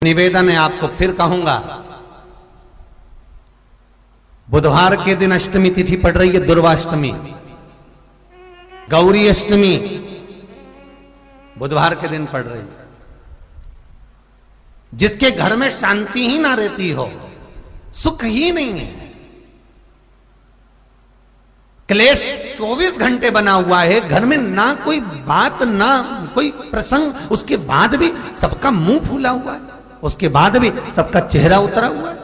निवेदन है, आपको फिर कहूंगा, बुधवार के दिन अष्टमी तिथि पड़ रही है, दुर्वाष्टमी, गौरी अष्टमी बुधवार के दिन पड़ रही है। जिसके घर में शांति ही ना रहती हो, सुख ही नहीं है, क्लेश 24 घंटे बना हुआ है घर में, ना कोई बात ना कोई प्रसंग, उसके बाद भी सबका मुंह फूला हुआ है, उसके बाद भी सबका चेहरा उतरा हुआ है।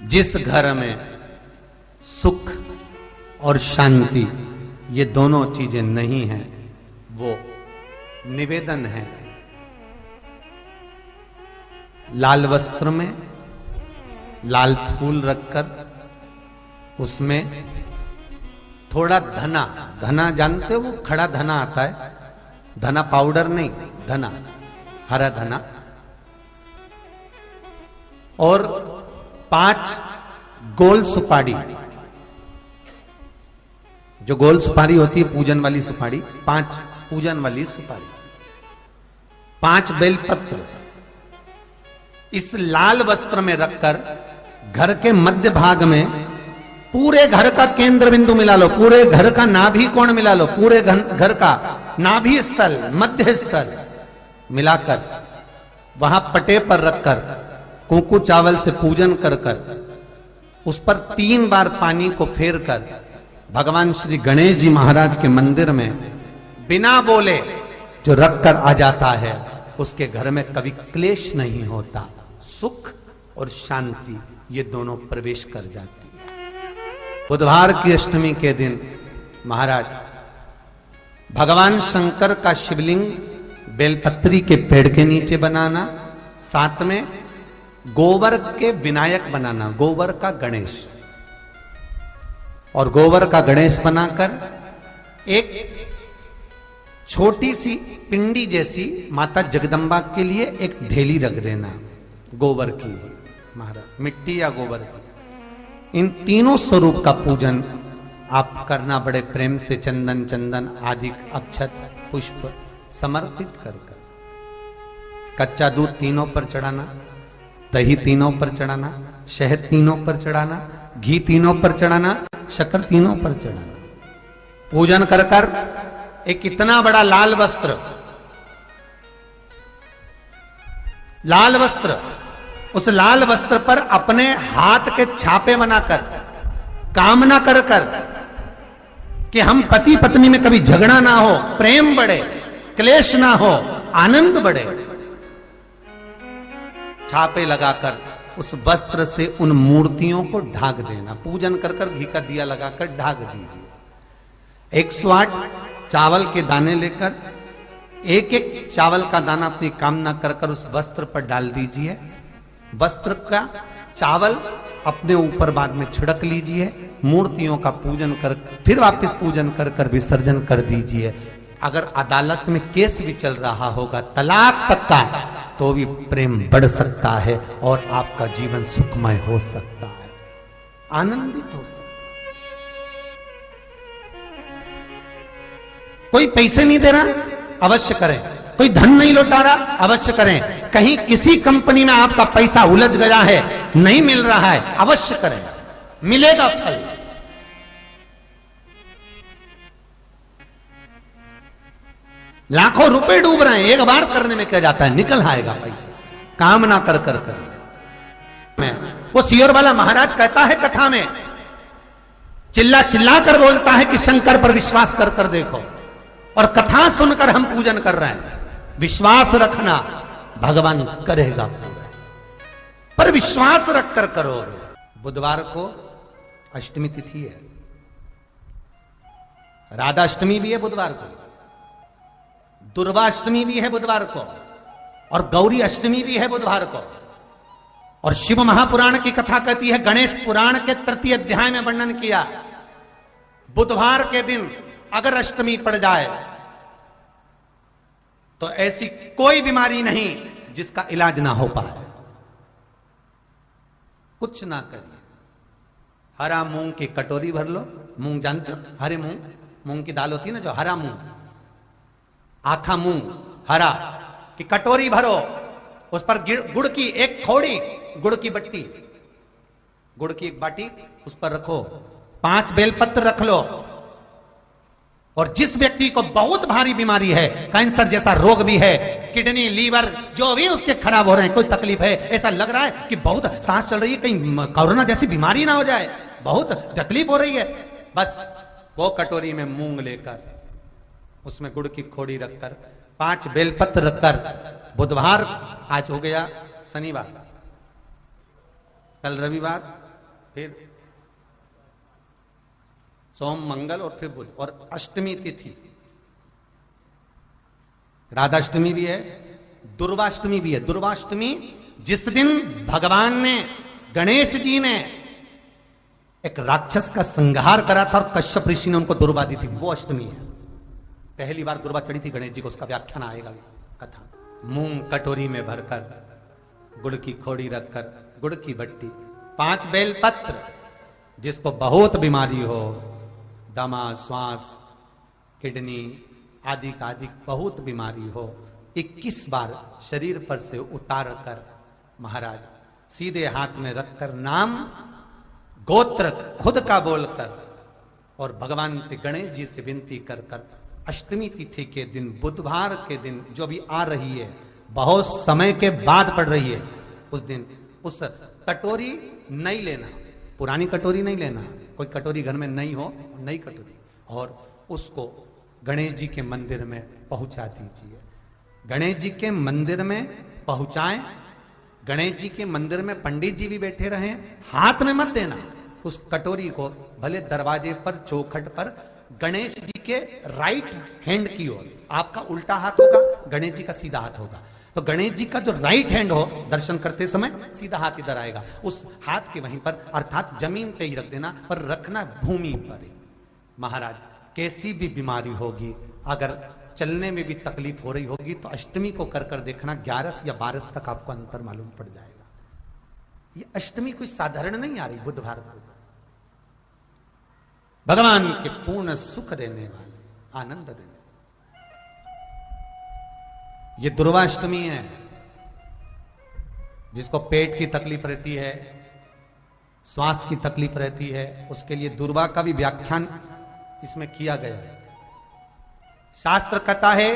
जिस घर में सुख और शांति ये दोनों चीजें नहीं हैं, वो निवेदन है लाल वस्त्र में लाल फूल रखकर उसमें थोड़ा धना, धना जानते हो, वो खड़ा धना आता है, धना पाउडर नहीं, धना, हरा धना, और 5 गोल सुपारी, जो गोल सुपारी होती है पूजन वाली सुपारी, 5 पूजन वाली सुपारी, 5 बेलपत्र इस लाल वस्त्र में रखकर घर के मध्य भाग में पूरे घर का केंद्र बिंदु मिला लो, पूरे घर का नाभि कोण मिला लो, पूरे घर का नाभि स्थल, मध्य स्थल मिलाकर वहां पटे पर रखकर कुंकू चावल से पूजन कर कर उस पर 3 बार पानी को फेर कर भगवान श्री गणेश जी महाराज के मंदिर में बिना बोले जो रखकर आ जाता है, उसके घर में कभी क्लेश नहीं होता, सुख और शांति ये दोनों प्रवेश कर जाती है। बुधवार की अष्टमी के दिन महाराज भगवान शंकर का शिवलिंग बेलपत्री के पेड़ के नीचे बनाना, साथ में गोबर के विनायक बनाना, गोबर का गणेश, और गोबर का गणेश बनाकर एक छोटी सी पिंडी जैसी माता जगदम्बा के लिए एक ढेली रख देना, गोबर की महाराज, मिट्टी या गोबर की। इन तीनों स्वरूप का पूजन आप करना बड़े प्रेम से, चंदन चंदन आदि अक्षत पुष्प समर्पित कर कर, कच्चा दूध तीनों पर चढ़ाना, दही तीनों पर चढ़ाना, शहद तीनों पर चढ़ाना, घी तीनों पर चढ़ाना, शक्कर तीनों पर चढ़ाना, पूजन कर कर एक इतना बड़ा लाल वस्त्र, लाल वस्त्र, उस लाल वस्त्र पर अपने हाथ के छापे बनाकर कामना कर कर कि हम पति पत्नी में कभी झगड़ा ना हो, प्रेम बढ़े, क्लेश ना हो, आनंद बढ़े, छापे लगाकर उस वस्त्र से उन मूर्तियों को ढाक देना, पूजन कर कर घी का दिया लगाकर ढाक दीजिए। 108 चावल के दाने लेकर एक एक चावल का दाना अपनी कामना कर कर उस वस्त्र पर डाल दीजिए, वस्त्र का चावल अपने ऊपर बाद में छिड़क लीजिए, मूर्तियों का पूजन कर फिर वापस पूजन कर कर विसर्जन कर दीजिए। अगर अदालत में केस भी चल रहा होगा तलाक तक का, तो भी प्रेम बढ़ सकता है और आपका जीवन सुखमय हो सकता है, आनंदित हो सकता है। कोई पैसे नहीं दे रहा, अवश्य करें, कोई धन नहीं लौटा रहा, अवश्य करें, कहीं किसी कंपनी में आपका पैसा उलझ गया है, नहीं मिल रहा है, अवश्य करें, मिलेगा फल। लाखों रुपए डूब रहे हैं, एक बार करने में क्या जाता है, निकल आएगा पैसा, कामना कर कर कर। वो सियोर वाला महाराज कहता है कथा में, चिल्ला चिल्ला कर बोलता है कि शंकर पर विश्वास कर कर देखो, और कथा सुनकर हम पूजन कर रहे हैं। विश्वास रखना, भगवान करेगा पूरा, पर विश्वास रखकर करोगे। बुधवार को अष्टमी तिथि है, राधा अष्टमी भी है बुधवार को, दुर्वाष्टमी भी है बुधवार को, और गौरी अष्टमी भी है बुधवार को। और शिव महापुराण की कथा कहती है, गणेश पुराण के 3 अध्याय में वर्णन किया, बुधवार के दिन अगर अष्टमी पड़ जाए तो ऐसी कोई बीमारी नहीं जिसका इलाज ना हो पाए। कुछ ना करिए, हरा मूंग की कटोरी भर लो, मूंग जानते हो, हरे मूंग, मूंग की दाल होती है ना जो, हरा मूंग आखा मुंह हरा कि कटोरी भरो, उस पर गुड़ की एक खोड़ी, गुड़ की बट्टी, गुड़ की एक बाटी उस पर रखो, 5 बेलपत्र रख लो। और जिस व्यक्ति को बहुत भारी बीमारी है, कैंसर जैसा रोग भी है, किडनी लीवर जो भी उसके खराब हो रहे हैं, कोई तकलीफ है, ऐसा लग रहा है कि बहुत सांस चल रही है, कहीं कोरोना जैसी बीमारी ना हो जाए, बहुत तकलीफ हो रही है, बस वो कटोरी में मूंग लेकर, उसमें गुड़ की खोड़ी रखकर, 5 बेलपत्र रखकर, बुधवार आज हो गया शनिवार, कल रविवार, फिर सोम मंगल और फिर बुध, और अष्टमी तिथि, राधाष्टमी भी है, दुर्वाष्टमी भी है। दुर्वाष्टमी जिस दिन भगवान ने, गणेश जी ने एक राक्षस का संहार करा था और कश्यप ऋषि ने उनको दुर्वा दी थी, वो अष्टमी है। पहली बार दुर्वा चढ़ी थी गणेश जी को, उसका व्याख्यान आएगा कथा। मूंग कटोरी में भरकर, गुड़ की खोड़ी रखकर, गुड़ की बट्टी, 5 बेलपत्र, जिसको बहुत बीमारी हो, दमा, श्वास, किडनी आदि का आदि बहुत बीमारी हो, 21 बार शरीर पर से उतार कर महाराज सीधे हाथ में रखकर, नाम गोत्र खुद का बोलकर और भगवान से, गणेश जी से विनती कर कर, अष्टमी तिथि के दिन, बुधवार के दिन जो भी आ रही है, बहुत समय के बाद पड़ रही है, उस दिन उस कटोरी नहीं लेना, पुरानी कटोरी नहीं लेना, कोई कटोरी घर में नहीं हो, नई कटोरी, और उसको गणेश जी के मंदिर में पहुंचा दीजिए। गणेश जी के मंदिर में पहुंचाएं, गणेश जी के मंदिर में पंडित जी भी बैठे रहें, हाथ में मत देना उस कटोरी को, भले दरवाजे पर, चौखट पर, गणेश जी के राइट हैंड की ओर, आपका उल्टा हाथ होगा, गणेश जी का सीधा हाथ होगा, तो गणेश जी का जो राइट हैंड हो, दर्शन करते समय सीधा हाथ इधर आएगा, उस हाथ के वहीं पर, अर्थात जमीन पे ही रख देना, पर रखना भूमि पर ही। महाराज कैसी भी बीमारी होगी, अगर चलने में भी तकलीफ हो रही होगी, तो अष्टमी को कर कर देखना, 11 या 12 तक आपको अंतर मालूम पड़ जाएगा। ये अष्टमी कोई साधारण नहीं आ रही, बुधवार को भगवान के पूर्ण सुख देने वाले, आनंद देने वाले, ये दुर्वाष्टमी है। जिसको पेट की तकलीफ रहती है, श्वास की तकलीफ रहती है, उसके लिए दुर्वा का भी व्याख्यान इसमें किया गया है। शास्त्र कहता है,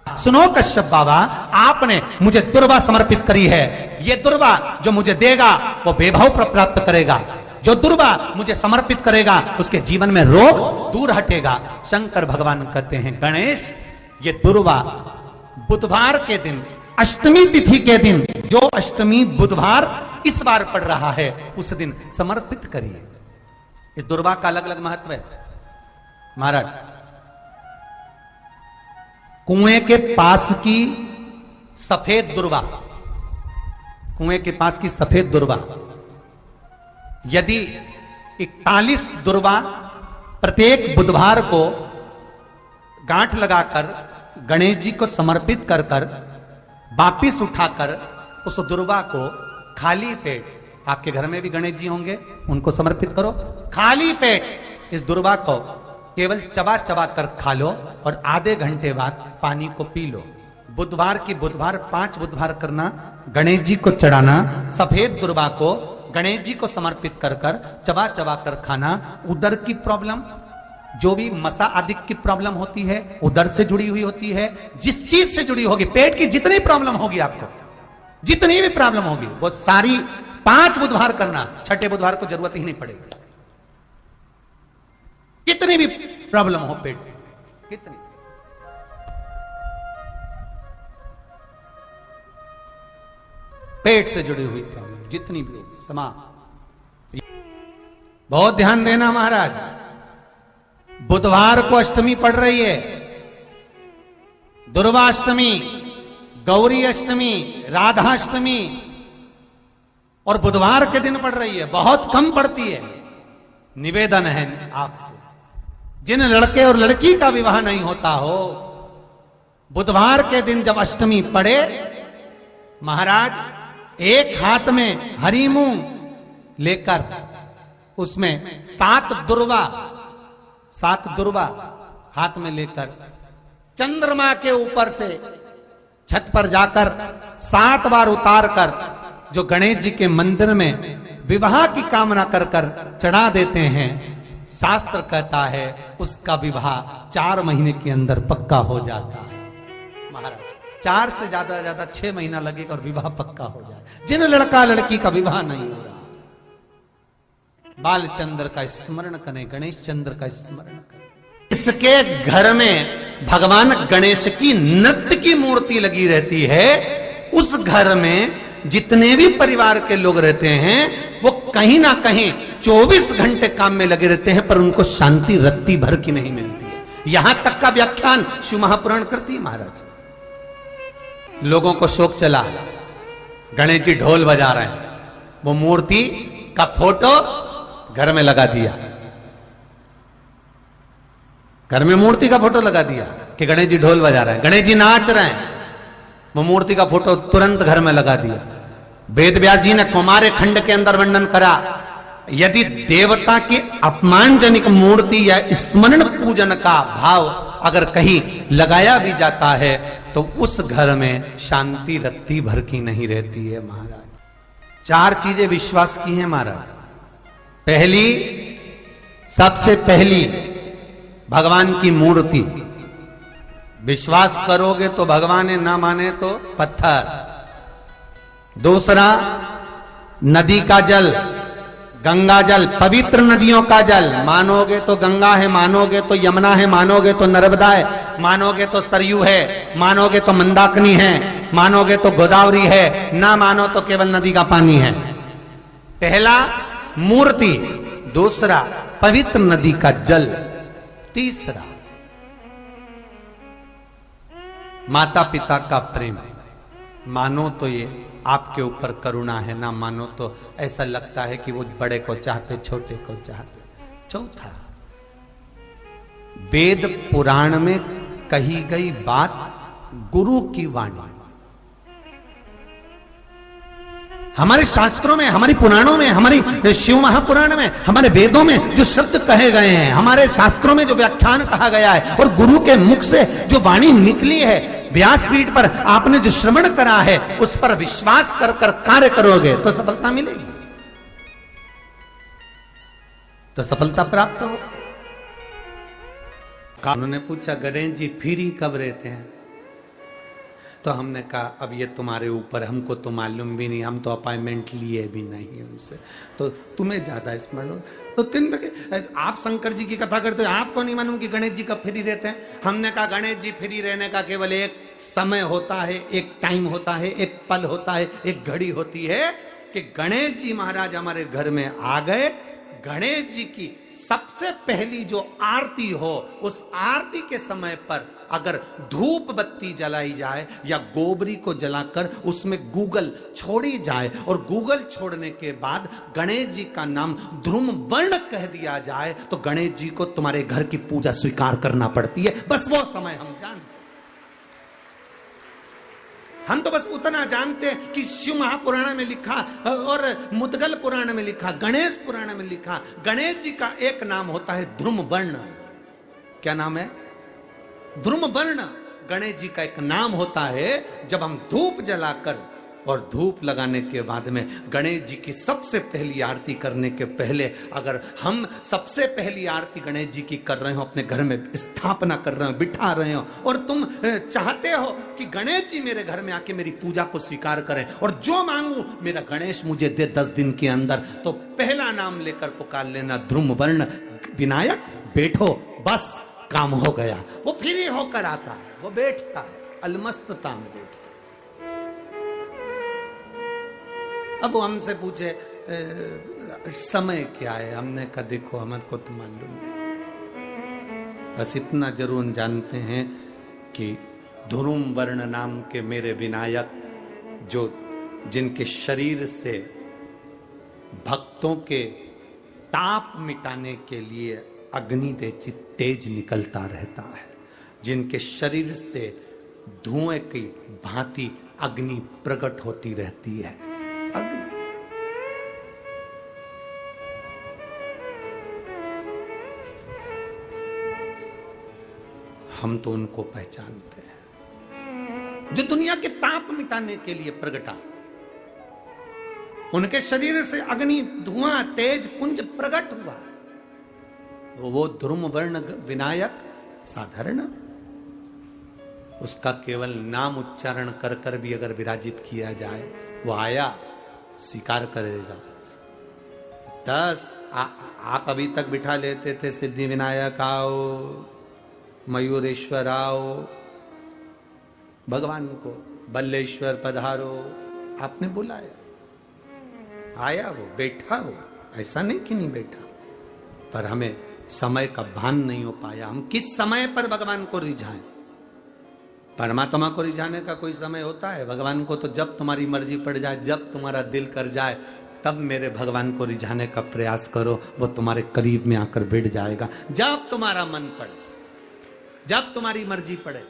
सुनो कश्यप बाबा, आपने मुझे दुर्वा समर्पित करी है, ये दुर्वा जो मुझे देगा वो वैभव प्राप्त करेगा, जो दुर्वा मुझे समर्पित करेगा उसके जीवन में रोग दूर हटेगा। शंकर भगवान कहते हैं, गणेश ये दुर्वा बुधवार के दिन, अष्टमी तिथि के दिन, जो अष्टमी बुधवार इस बार पड़ रहा है, उस दिन समर्पित करिए। इस दुर्वा का अलग अलग महत्व है महाराज। कुएं के पास की सफेद दुर्वा, कुएं के पास की सफेद दुर्वा, यदि 41 दुर्वा प्रत्येक बुधवार को गांठ लगाकर गणेश जी को समर्पित कर कर वापिस उठाकर उस दुर्वा को खाली पेट, आपके घर में भी गणेश जी होंगे, उनको समर्पित करो, खाली पेट इस दुर्वा को केवल चबा चबा कर खा लो और आधे घंटे बाद पानी को पी लो। बुधवार की बुधवार 5 बुधवार करना, गणेश जी को चढ़ाना, सफेद दुर्वा को गणेश जी को समर्पित कर कर चबा चबा कर खाना। उदर की प्रॉब्लम, जो भी मसा आदि की प्रॉब्लम होती है, उदर से जुड़ी हुई होती है, जिस चीज से जुड़ी होगी, पेट की जितनी प्रॉब्लम होगी, आपको जितनी भी प्रॉब्लम होगी, वो सारी 5 बुधवार करना, 6ठे बुधवार को जरूरत ही नहीं पड़ेगी। कितनी भी प्रॉब्लम हो पेट से, कितनी, पेट से जुड़ी हुई प्रॉब्लम जितनी भी होगी समाप्त। बहुत ध्यान देना महाराज, बुधवार को अष्टमी पड़ रही है, दुर्वाष्टमी, गौरी अष्टमी, राधाष्टमी, और बुधवार के दिन पड़ रही है, बहुत कम पड़ती है। निवेदन है आपसे, जिन लड़के और लड़की का विवाह नहीं होता हो, बुधवार के दिन जब अष्टमी पड़े, महाराज एक हाथ में हरी मूंग लेकर उसमें 7 दुर्वा हाथ में लेकर चंद्रमा के ऊपर से छत पर जाकर 7 बार उतार कर जो गणेश जी के मंदिर में विवाह की कामना कर कर चढ़ा देते हैं, शास्त्र कहता है उसका विवाह 4 महीने के अंदर पक्का हो जाता है। महाराज 4 से ज्यादा 6 महीना लगेगा और विवाह पक्का हो जाए। जिन लड़का लड़की का विवाह नहीं हो रहा, बालचंद्र का स्मरण करें, गणेश चंद्र का स्मरण करें। इसके घर में भगवान गणेश की नृत्य की मूर्ति लगी रहती है। उस घर में जितने भी परिवार के लोग रहते हैं वो कहीं ना कहीं 24 घंटे काम में लगे रहते हैं, पर उनको शांति रत्ती भर की नहीं मिलती है। यहां तक का व्याख्यान शिव महापुराण करती है। महाराज लोगों को शौक चला, गणेश जी ढोल बजा रहे हैं, वो मूर्ति का फोटो घर में लगा दिया, घर में मूर्ति का फोटो लगा दिया कि गणेश जी ढोल बजा रहे हैं, गणेश जी नाच रहे हैं, वो मूर्ति का फोटो तुरंत घर में लगा दिया। वेद व्यास जी ने कुमार खंड के अंदर वर्णन करा, यदि देवता की अपमानजनक मूर्ति या स्मरण पूजन का भाव अगर कहीं लगाया भी जाता है तो उस घर में शांति रत्ती भर की नहीं रहती है। महाराज 4 चीजें विश्वास की हैं महाराज। पहली, सबसे पहली भगवान की मूर्ति, विश्वास करोगे तो भगवान है, ना माने तो पत्थर। दूसरा, नदी का जल, गंगा जल, पवित्र नदियों का जल, मानोगे तो गंगा है, मानोगे तो यमुना है, मानोगे तो नर्मदा है, मानोगे तो सरयू है, मानोगे तो मंदाकिनी है, मानोगे तो गोदावरी है, ना मानो तो केवल नदी का पानी है। पहला मूर्ति, दूसरा पवित्र नदी का जल, तीसरा माता पिता का प्रेम। मानो तो ये आपके ऊपर करुणा है, ना मानो तो ऐसा लगता है कि वो बड़े को चाहते, छोटे को चाहते। चौथा, वेद पुराण में कही गई बात गुरु की वाणी। हमारे शास्त्रों में, हमारी पुराणों में, हमारी शिव महापुराण में, हमारे वेदों में जो शब्द कहे गए हैं, हमारे शास्त्रों में जो व्याख्यान कहा गया है और गुरु के मुख से जो वाणी निकली है, व्यासपीठ पर आपने जो श्रवण करा है, उस पर विश्वास कर कर कार्य करोगे तो सफलता मिलेगी, तो सफलता प्राप्त हो। उन्होंने पूछा, गणेश जी फ्री कब रहते हैं? तो हमने कहा अब ये तुम्हारे ऊपर, हमको तो मालूम भी नहीं, हम तो अपॉइंटमेंट लिए भी नहीं उनसे, तो तुम्हें ज्यादा स्मरण हो। तो आप शंकर जी की कथा करते हो, आपको नहीं मालूम कि गणेश जी कब फ्री रहते हैं? हमने कहा गणेश जी फ्री रहने का केवल एक समय होता है, एक टाइम होता है, एक पल होता है, एक घड़ी होती है कि गणेश जी महाराज हमारे घर में आ गए। गणेश जी की सबसे पहली जो आरती हो, उस आरती के समय पर अगर धूप बत्ती जलाई जाए या गोबरी को जलाकर उसमें गूगल छोड़ी जाए और गूगल छोड़ने के बाद गणेश जी का नाम ध्रुम वर्ण कह दिया जाए, तो गणेश जी को तुम्हारे घर की पूजा स्वीकार करना पड़ती है। बस वो समय हम जानते, हम तो बस उतना जानते हैं कि शिव महापुराण में लिखा और मुद्गल पुराण में लिखा, गणेश पुराण में लिखा, गणेश जी का एक नाम होता है ध्रुम वर्ण। क्या नाम है? ध्रुम वर्ण गणेश जी का एक नाम होता है। जब हम धूप जलाकर और धूप लगाने के बाद में गणेश जी की सबसे पहली आरती करने के पहले अगर हम सबसे पहली आरती गणेश जी की कर रहे हो, अपने घर में स्थापना कर रहे हो, बिठा रहे हो, और तुम चाहते हो कि गणेश जी मेरे घर में आके मेरी पूजा को स्वीकार करें और जो मांगू मेरा गणेश मुझे दे 10 दिन के अंदर, तो पहला नाम लेकर पुकार लेना ध्रुम वर्ण विनायक, बैठो, बस काम हो गया। वो फ्री होकर आता है, वो बैठता है, अलमस्तता में बैठता। अब वो हमसे पूछे समय क्या है? हमने कहा देखो हमारे को तो मालूम नहीं, बस इतना जरूर जानते हैं कि ध्रुम वर्ण नाम के मेरे विनायक, जो जिनके शरीर से भक्तों के ताप मिटाने के लिए अग्नि तेज निकलता रहता है, जिनके शरीर से धुएं की भांति अग्नि प्रकट होती रहती है। अग्नि हम तो उनको पहचानते हैं जो दुनिया के ताप मिटाने के लिए प्रगटा। उनके शरीर से अग्नि, धुआं, तेज पुंज प्रकट हुआ। वो ध्रुम वर्ण विनायक साधारण, उसका केवल नाम उच्चारण कर कर भी अगर विराजित किया जाए, वो आया स्वीकार करेगा। 10 आप अभी तक बिठा लेते थे सिद्धि विनायक आओ, मयूरेश्वर आओ, भगवान को बल्लेश्वर पधारो, आपने बुलाया, आया वो, बैठा वो, ऐसा नहीं कि नहीं बैठा, पर हमें समय का भान नहीं हो पाया। हम किस समय पर भगवान को रिझाएं? परमात्मा को रिझाने का कोई समय होता है? भगवान को तो जब तुम्हारी मर्जी पड़ जाए, जब तुम्हारा दिल कर जाए, तब मेरे भगवान को रिझाने का प्रयास करो, वो तुम्हारे करीब में आकर बैठ जाएगा। जब तुम्हारा मन पड़े, जब तुम्हारी मर्जी पड़े।